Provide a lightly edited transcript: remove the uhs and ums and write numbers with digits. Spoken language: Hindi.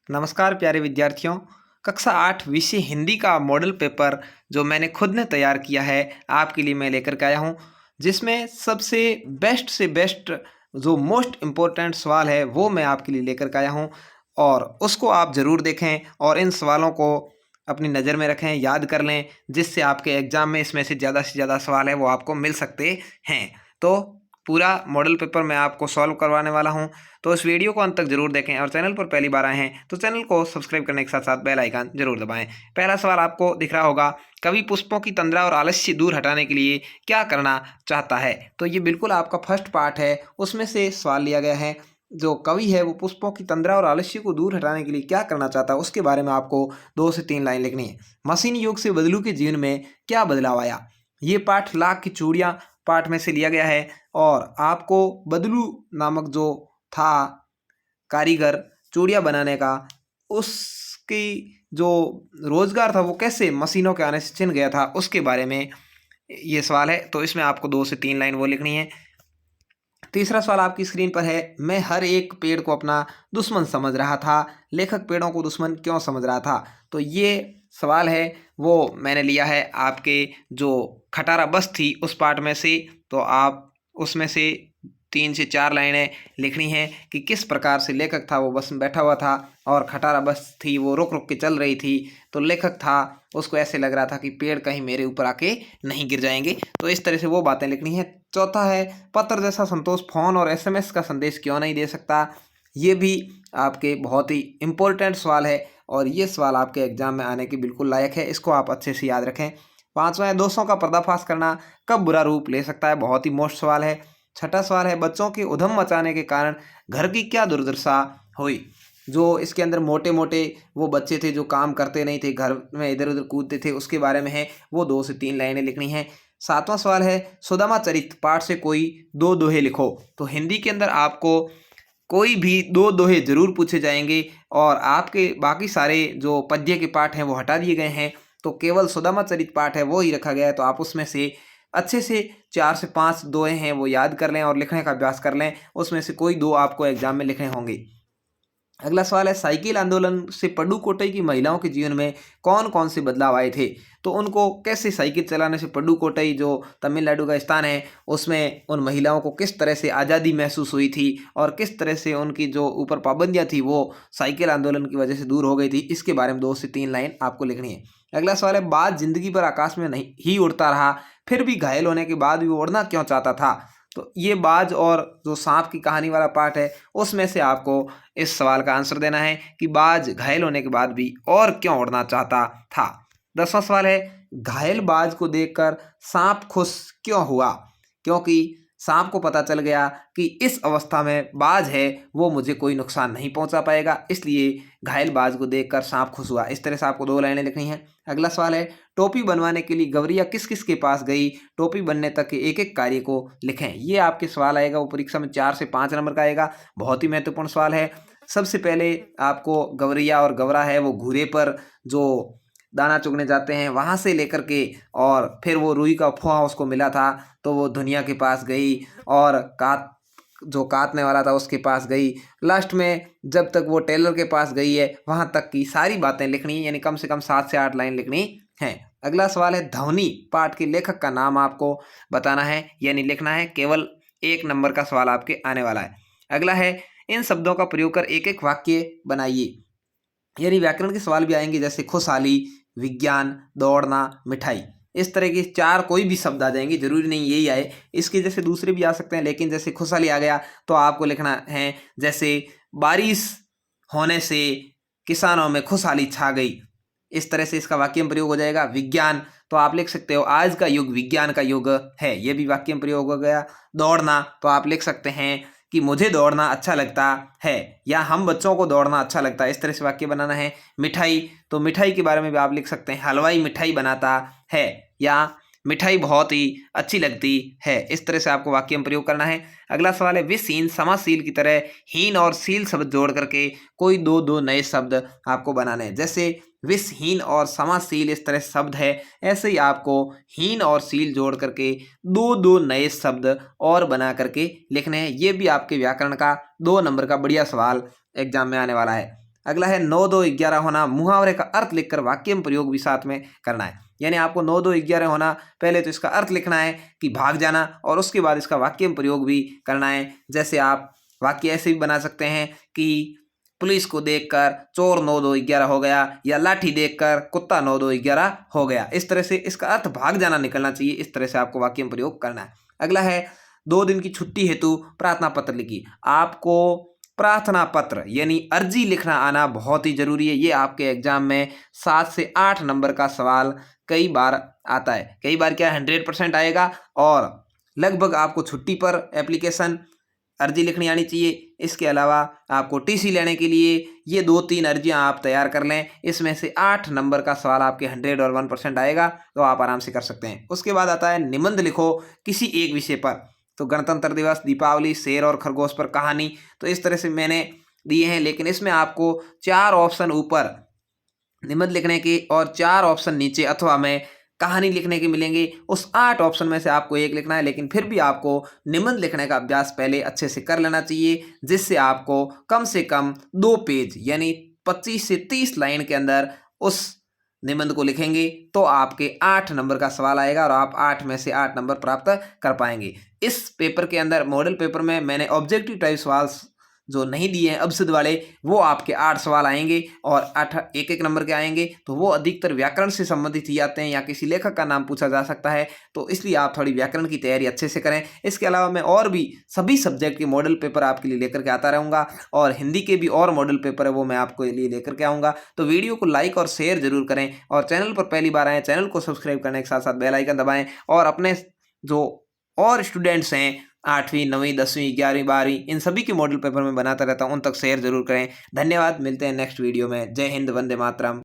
नमस्कार प्यारे विद्यार्थियों। कक्षा 8 विषय हिंदी का मॉडल पेपर जो मैंने खुद ने तैयार किया है आपके लिए मैं लेकर के आया हूँ, जिसमें सबसे बेस्ट से बेस्ट जो मोस्ट इम्पोर्टेंट सवाल है वो मैं आपके लिए लेकर के आया हूँ और उसको आप ज़रूर देखें और इन सवालों को अपनी नज़र में रखें, याद कर लें, जिससे आपके एग्ज़ाम में इसमें से ज़्यादा सवाल है वो आपको मिल सकते हैं। तो पूरा मॉडल पेपर मैं आपको सॉल्व करवाने वाला हूँ, तो इस वीडियो को अंत तक जरूर देखें और चैनल पर पहली बार आए हैं तो चैनल को सब्सक्राइब करने के साथ साथ बेल आइकन जरूर दबाएं। पहला सवाल आपको दिख रहा होगा, कवि पुष्पों की तंद्रा और आलस्य दूर हटाने के लिए क्या करना चाहता है। तो ये बिल्कुल आपका फर्स्ट पार्ट है, उसमें से सवाल लिया गया है। जो कवि है वो पुष्पों की तंद्रा और आलस्य को दूर हटाने के लिए क्या करना चाहता है उसके बारे में आपको 2 से 3 लाइन लिखनी है। मशीन युग से बदलू के जीवन में क्या बदलाव आया। ये पाठ लाख की चूड़ियाँ पाठ में से लिया गया है और आपको बदलू नामक जो था कारीगर चूड़ियाँ बनाने का, उसकी जो रोजगार था वो कैसे मशीनों के आने से छिन गया था उसके बारे में ये सवाल है। तो इसमें आपको 2 से 3 लाइन वो लिखनी है। तीसरा सवाल आपकी स्क्रीन पर है, मैं हर एक पेड़ को अपना दुश्मन समझ रहा था, लेखक पेड़ों को दुश्मन क्यों समझ रहा था। तो ये सवाल है वो मैंने लिया है आपके जो खटारा बस थी उस पार्ट में से। तो आप उसमें से 3 से 4 लाइनें लिखनी हैं कि किस प्रकार से लेखक था वो बस में बैठा हुआ था और खटारा बस थी वो रुक रुक के चल रही थी। तो लेखक था उसको ऐसे लग रहा था कि पेड़ कहीं मेरे ऊपर आके नहीं गिर जाएंगे। तो इस तरह से वो बातें लिखनी है। चौथा है, पत्र जैसा संतोष फोन और एसएमएस का संदेश क्यों नहीं दे सकता। ये भी आपके बहुत ही इम्पोर्टेंट सवाल है और ये सवाल आपके एग्जाम में आने के बिल्कुल लायक है, इसको आप अच्छे से याद रखें। पांचवा है, दोषों का पर्दाफाश करना कब बुरा रूप ले सकता है। बहुत ही मोस्ट सवाल है। छठा सवाल है, बच्चों के उधम मचाने के कारण घर की क्या दुर्दशा हुई। जो इसके अंदर मोटे मोटे वो बच्चे थे जो काम करते नहीं थे, घर में इधर उधर कूदते थे, उसके बारे में है वो 2 से 3 लाइनें लिखनी है। सातवां सवाल है, सुदामा चरित पाठ से कोई 2 दोहे लिखो। तो हिंदी के अंदर आपको कोई भी 2 दोहे जरूर पूछे जाएंगे और आपके बाकी सारे जो पद्य के पाठ हैं वो हटा दिए गए हैं, तो केवल सुदामा चरित पाठ है वो ही रखा गया है। तो आप उसमें से अच्छे से 4 से 5 दोहे हैं वो याद कर लें और लिखने का अभ्यास कर लें, उसमें से कोई 2 आपको एग्जाम में लिखने होंगे। अगला सवाल है, साइकिल आंदोलन से पडुकोट्टई की महिलाओं के जीवन में कौन कौन से बदलाव आए थे। तो उनको कैसे साइकिल चलाने से पडुकोट्टई जो तमिलनाडु का स्थान है उसमें उन महिलाओं को किस तरह से आज़ादी महसूस हुई थी और किस तरह से उनकी जो ऊपर पाबंदियां थी वो साइकिल आंदोलन की वजह से दूर हो गई थी, इसके बारे में 2 से 3 लाइन आपको लिखनी है। अगला सवाल है, बाज जिंदगी भर आकाश में नहीं ही उड़ता रहा, फिर भी घायल होने के बाद भी वो उड़ना क्यों चाहता था। तो ये बाज और जो सांप की कहानी वाला पार्ट है उसमें से आपको इस सवाल का आंसर देना है कि बाज घायल होने के बाद भी और क्यों उड़ना चाहता था। 10वां सवाल है, घायल बाज को देखकर सांप खुश क्यों हुआ। क्योंकि सांप को पता चल गया कि इस अवस्था में बाज है वो मुझे कोई नुकसान नहीं पहुंचा पाएगा, इसलिए घायल बाज को देखकर सांप खुश हुआ। इस तरह से आपको 2 लाइनें लिखनी है। अगला सवाल है, टोपी बनवाने के लिए गवरिया किस किस के पास गई, टोपी बनने तक के एक एक कार्य को लिखें। ये आपके सवाल आएगा वो परीक्षा में 4 से 5 नंबर का आएगा, बहुत ही महत्वपूर्ण सवाल है। सबसे पहले आपको गवरिया और गवरा है वो घूरे पर जो दाना चुगने जाते हैं वहां से लेकर के और फिर वो रुई का फुआ उसको मिला था तो वो दुनिया के पास गई और काट जो काटने वाला था उसके पास गई। लास्ट में जब तक वो टेलर के पास गई है वहां तक की सारी बातें लिखनी है, यानी कम से कम 7 से 8 लाइन लिखनी है। अगला सवाल है, ध्वनि पाठ के लेखक का नाम आपको बताना है, यानी लिखना है। केवल 1 नंबर का सवाल आपके आने वाला है। अगला है, इन शब्दों का प्रयोग कर एक एक वाक्य बनाइए। यानी व्याकरण के सवाल भी आएंगे, जैसे खुशहाली, विज्ञान, दौड़ना, मिठाई। इस तरह के 4 कोई भी शब्द आ जाएंगे, जरूरी नहीं यही आए, इसके जैसे दूसरे भी आ सकते हैं, लेकिन जैसे खुशहाली आ गया तो आपको लिखना है जैसे बारिश होने से किसानों में खुशहाली छा गई। इस तरह से इसका वाक्य में प्रयोग हो जाएगा। विज्ञान तो आप लिख सकते हो आज का युग विज्ञान का युग है, ये भी वाक्य में प्रयोग हो गया। दौड़ना तो आप लिख सकते हैं कि मुझे दौड़ना अच्छा लगता है या हम बच्चों को दौड़ना अच्छा लगता है, इस तरह से वाक्य बनाना है। मिठाई तो मिठाई के बारे में भी आप लिख सकते हैं, हलवाई मिठाई बनाता है या मिठाई बहुत ही अच्छी लगती है, इस तरह से आपको वाक्य में प्रयोग करना है। अगला सवाल है, विषहीन समासील की तरह हीन और सील शब्द जोड़ करके कोई 2 नए शब्द आपको बनाने हैं। जैसे विषहीन और समासील इस तरह शब्द है, ऐसे ही आपको हीन और सील जोड़ करके 2 नए शब्द और बना करके लिखने हैं। ये भी आपके व्याकरण का 2 नंबर का बढ़िया सवाल एग्जाम में आने वाला है। अगला है 9 2 11 होना, मुहावरे का अर्थ लिखकर वाक्य में प्रयोग भी साथ में करना है। यानी आपको 9 2 11 होना, पहले तो इसका अर्थ लिखना है कि भाग जाना, और उसके बाद इसका वाक्य में प्रयोग भी करना है। जैसे आप वाक्य ऐसे भी बना सकते हैं कि पुलिस को देखकर चोर 9 2 11 हो गया, या लाठी देखकर कुत्ता 9 2 11 हो गया। इस तरह से इसका अर्थ भाग जाना निकलना चाहिए, इस तरह से आपको वाक्य में प्रयोग करना है। अगला है 2 दिन की छुट्टी हेतु प्रार्थना पत्र लिखिए। आपको प्रार्थना पत्र यानी अर्जी लिखना आना बहुत ही जरूरी है। ये आपके एग्जाम में 7 से 8 नंबर का सवाल कई बार आता है, कई बार क्या 100% आएगा, और लगभग आपको छुट्टी पर एप्लीकेशन अर्जी लिखनी आनी चाहिए। इसके अलावा आपको टीसी लेने के लिए ये 2-3 अर्जियां आप तैयार कर लें, इसमें से 8 नंबर का सवाल आपके 100 और 1% आएगा, तो आप आराम से कर सकते हैं। उसके बाद आता है निबंध लिखो किसी एक विषय पर। तो गणतंत्र दिवस, दीपावली, शेर और खरगोश पर कहानी, तो इस तरह से मैंने दिए हैं, लेकिन इसमें आपको 4 ऑप्शन ऊपर निबंध लिखने के और 4 ऑप्शन नीचे अथवा में कहानी लिखने के मिलेंगे। उस 8 ऑप्शन में से आपको एक लिखना है, लेकिन फिर भी आपको निबंध लिखने का अभ्यास पहले अच्छे से कर लेना चाहिए, जिससे आपको कम से कम 2 पेज यानी 25 से 30 लाइन के अंदर उस निबंध को लिखेंगे तो आपके 8 नंबर का सवाल आएगा और आप 8 में से 8 नंबर प्राप्त कर पाएंगे। इस पेपर के अंदर मॉडल पेपर में मैंने ऑब्जेक्टिव टाइप सवाल जो नहीं दिए हैं अब वाले, वो आपके 8 सवाल आएंगे और 8 एक नंबर के आएंगे। तो वो अधिकतर व्याकरण से संबंधित ही आते हैं या किसी लेखक का नाम पूछा जा सकता है, तो इसलिए आप थोड़ी व्याकरण की तैयारी अच्छे से करें। इसके अलावा मैं और भी सभी सब्जेक्ट के मॉडल पेपर आपके लिए लेकर के आता रहूँगा, और हिंदी के भी और मॉडल पेपर है वो मैं आपके लिए लेकर के आऊँगा। तो वीडियो को लाइक और शेयर जरूर करें, और चैनल पर पहली बार आएँ चैनल को सब्सक्राइब करने के साथ साथ बेल आइकन दबाएँ, और अपने जो और स्टूडेंट्स हैं 8वीं 9वीं 10वीं 11वीं 12वीं इन सभी के मॉडल पेपर में बनाता रहता हूं, उन तक शेयर जरूर करें। धन्यवाद, मिलते हैं नेक्स्ट वीडियो में। जय हिंद, वंदे मातरम।